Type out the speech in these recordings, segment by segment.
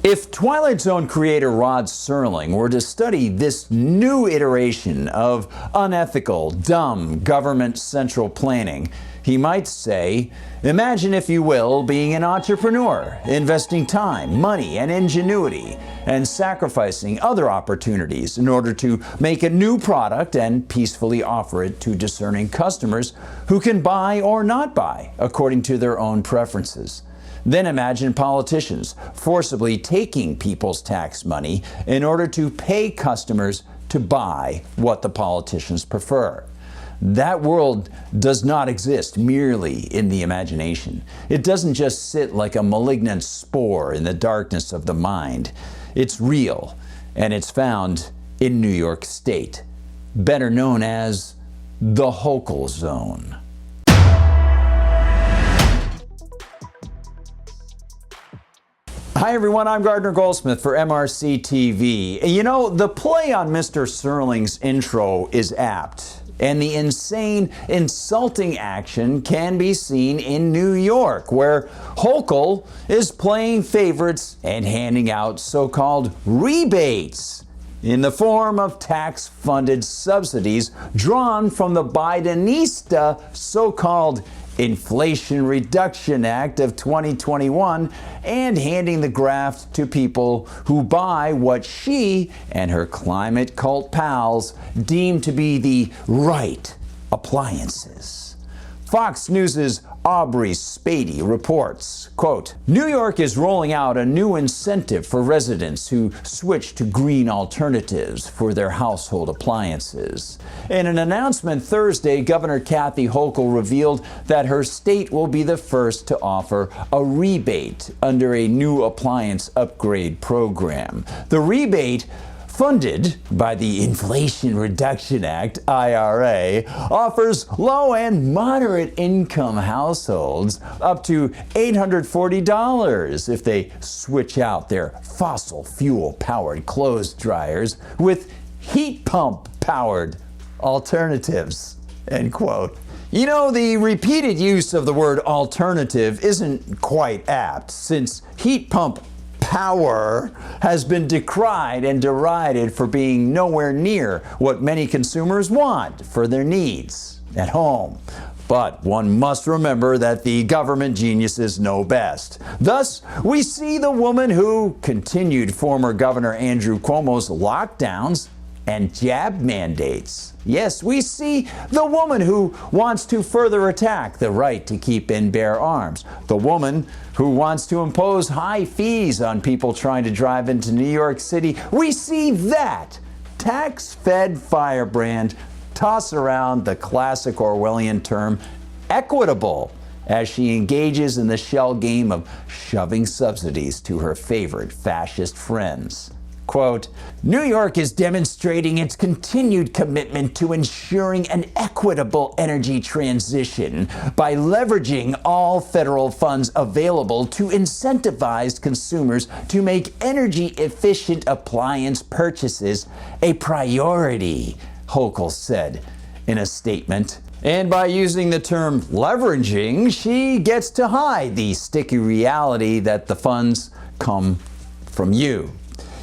If Twilight Zone creator Rod Serling were to study this new iteration of unethical, dumb government central planning, he might say, imagine, if you will, being an entrepreneur, investing time, money, and ingenuity, and sacrificing other opportunities in order to make a new product and peacefully offer it to discerning customers who can buy or not buy according to their own preferences. Then imagine politicians forcibly taking people's tax money in order to pay customers to buy what the politicians prefer. That world does not exist merely in the imagination. It doesn't just sit like a malignant spore in the darkness of the mind. It's real, and it's found in New York State, better known as the Hochul Zone. Hi everyone, I'm Gardner Goldsmith for MRC TV. You know, the play on Mr. Serling's intro is apt, and the insane, insulting action can be seen in New York, where Hochul is playing favorites and handing out so-called rebates in the form of tax-funded subsidies drawn from the Bidenista so-called Inflation Reduction Act of 2021, and handing the graft to people who buy what she and her climate cult pals deem to be the right appliances. Fox News' Aubrey Spady reports, quote, New York is rolling out a new incentive for residents who switch to green alternatives for their household appliances. In an announcement Thursday, Governor Kathy Hochul revealed that her state will be the first to offer a rebate under a new appliance upgrade program. The rebate, funded by the Inflation Reduction Act, IRA, offers low and moderate income households up to $840 if they switch out their fossil fuel powered clothes dryers with heat pump powered alternatives, end quote. You know, the repeated use of the word alternative isn't quite apt, since heat pump power has been decried and derided for being nowhere near what many consumers want for their needs at home. But one must remember that the government geniuses know best. Thus, we see the woman who continued former Governor Andrew Cuomo's lockdowns and jab mandates. Yes, we see the woman who wants to further attack the right to keep and bear arms. The woman who wants to impose high fees on people trying to drive into New York City. We see that tax-fed firebrand toss around the classic Orwellian term equitable as she engages in the shell game of shoving subsidies to her favorite fascist friends. Quote, New York is demonstrating its continued commitment to ensuring an equitable energy transition by leveraging all federal funds available to incentivize consumers to make energy-efficient appliance purchases a priority, Hochul said in a statement. And by using the term leveraging, she gets to hide the sticky reality that the funds come from you.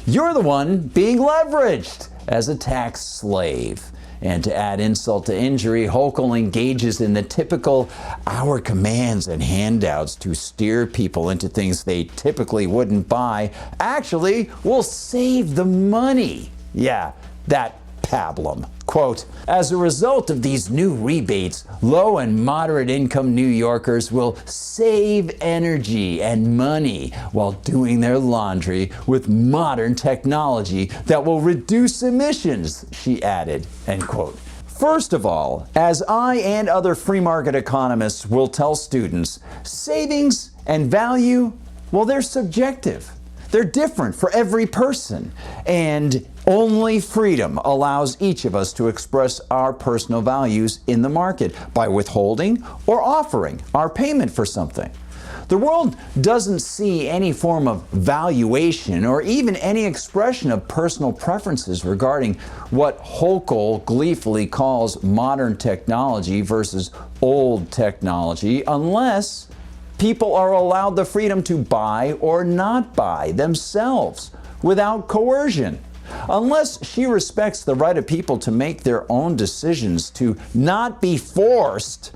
You're the one being leveraged as a tax slave. And to add insult to injury, Hochul engages in the typical our commands and handouts to steer people into things they typically wouldn't buy, actually will save the money. Yeah, that pablum. Quote, as a result of these new rebates, low and moderate income New Yorkers will save energy and money while doing their laundry with modern technology that will reduce emissions, she added, end quote. First of all, as I and other free market economists will tell students, savings and value, well, they're subjective. They're different for every person, and only freedom allows each of us to express our personal values in the market by withholding or offering our payment for something. The world doesn't see any form of valuation or even any expression of personal preferences regarding what Hochul gleefully calls modern technology versus old technology unless People are allowed the freedom to buy or not buy themselves without coercion. Unless she respects the right of people to make their own decisions, to not be forced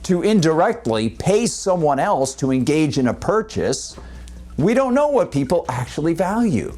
to indirectly pay someone else to engage in a purchase, we don't know what people actually value.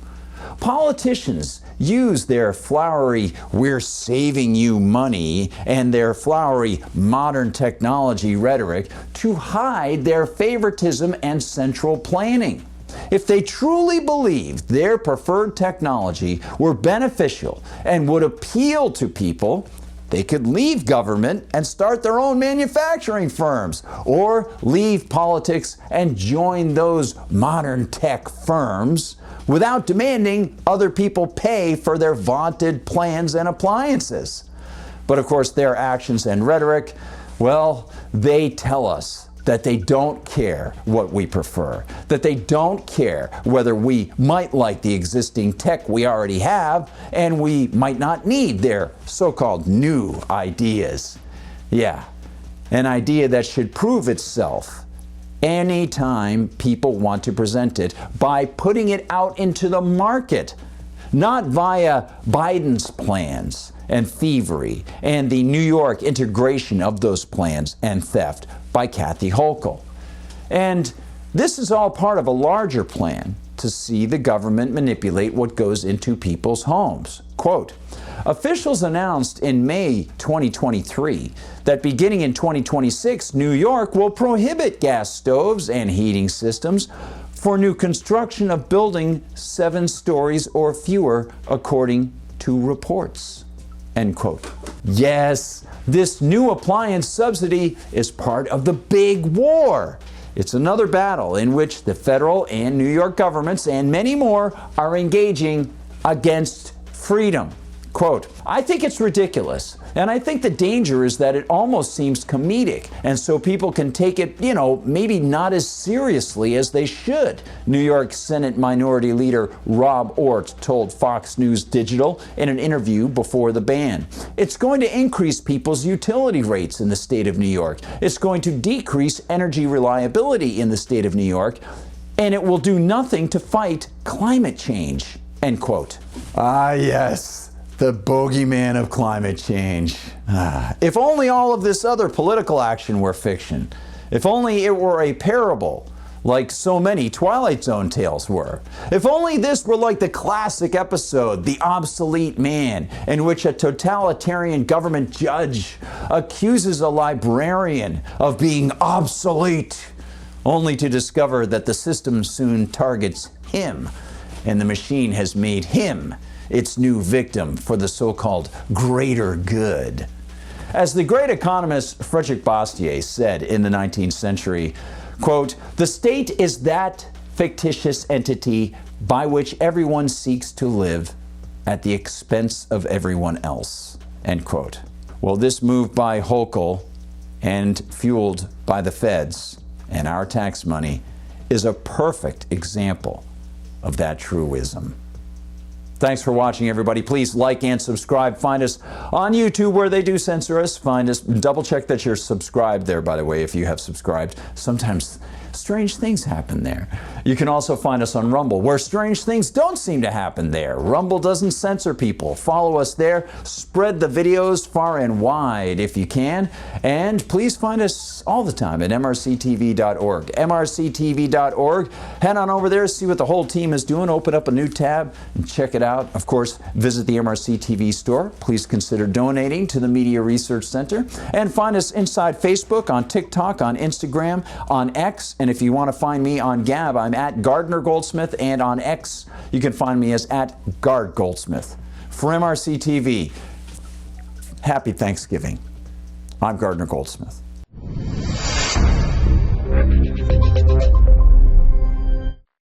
Politicians use their flowery "we're saving you money" and their flowery modern technology rhetoric to hide their favoritism and central planning. If they truly believed their preferred technology were beneficial and would appeal to people, they could leave government and start their own manufacturing firms, or leave politics and join those modern tech firms without demanding other people pay for their vaunted plans and appliances. But of course, their actions and rhetoric, well, they tell us that they don't care what we prefer, that they don't care whether we might like the existing tech we already have, and we might not need their so-called new ideas. Yeah, an idea that should prove itself anytime people want to present it by putting it out into the market, not via Biden's plans and thievery and the New York integration of those plans and theft by Kathy Hochul. And this is all part of a larger plan to see the government manipulate what goes into people's homes. Quote, officials announced in May 2023 that beginning in 2026, New York will prohibit gas stoves and heating systems for new construction of building 7 stories or fewer, according to reports. End quote. Yes, this new appliance subsidy is part of the big war. It's another battle in which the federal and New York governments and many more are engaging against freedom. Quote, I think it's ridiculous, and I think the danger is that it almost seems comedic, and so people can take it, maybe not as seriously as they should, New York Senate Minority Leader Rob Ortt told Fox News Digital in an interview before the ban. It's going to increase people's utility rates in the state of New York. It's going to decrease energy reliability in the state of New York, and it will do nothing to fight climate change, end quote. Ah, yes. The bogeyman of climate change. If only all of this other political action were fiction. If only it were a parable, like so many Twilight Zone tales were. If only this were like the classic episode, The Obsolete Man, in which a totalitarian government judge accuses a librarian of being obsolete, only to discover that the system soon targets him, and the machine has made him its new victim for the so-called greater good. As the great economist Frederick Bastiat said in the 19th century, quote, the state is that fictitious entity by which everyone seeks to live at the expense of everyone else, end quote. Well, this move by Hochul and fueled by the feds and our tax money is a perfect example of that truism. Thanks for watching, everybody. Please like and subscribe. Find us on YouTube where they do censor us. Find us. Double check that you're subscribed there, by the way, if you have subscribed. Sometimes strange things happen there. You can also find us on Rumble, where strange things don't seem to happen there. Rumble doesn't censor people. Follow us there. Spread the videos far and wide if you can. And please find us all the time at mrctv.org. mrctv.org. Head on over there, see what the whole team is doing. Open up a new tab and check it out. Of course, visit the MRC TV store. Please consider donating to the Media Research Center. And find us inside Facebook, on TikTok, on Instagram, on X. And if you want to find me on Gab, I'm at Gardner Goldsmith, and on X, you can find me as at Gard Goldsmith. For MRC TV, happy Thanksgiving. I'm Gardner Goldsmith.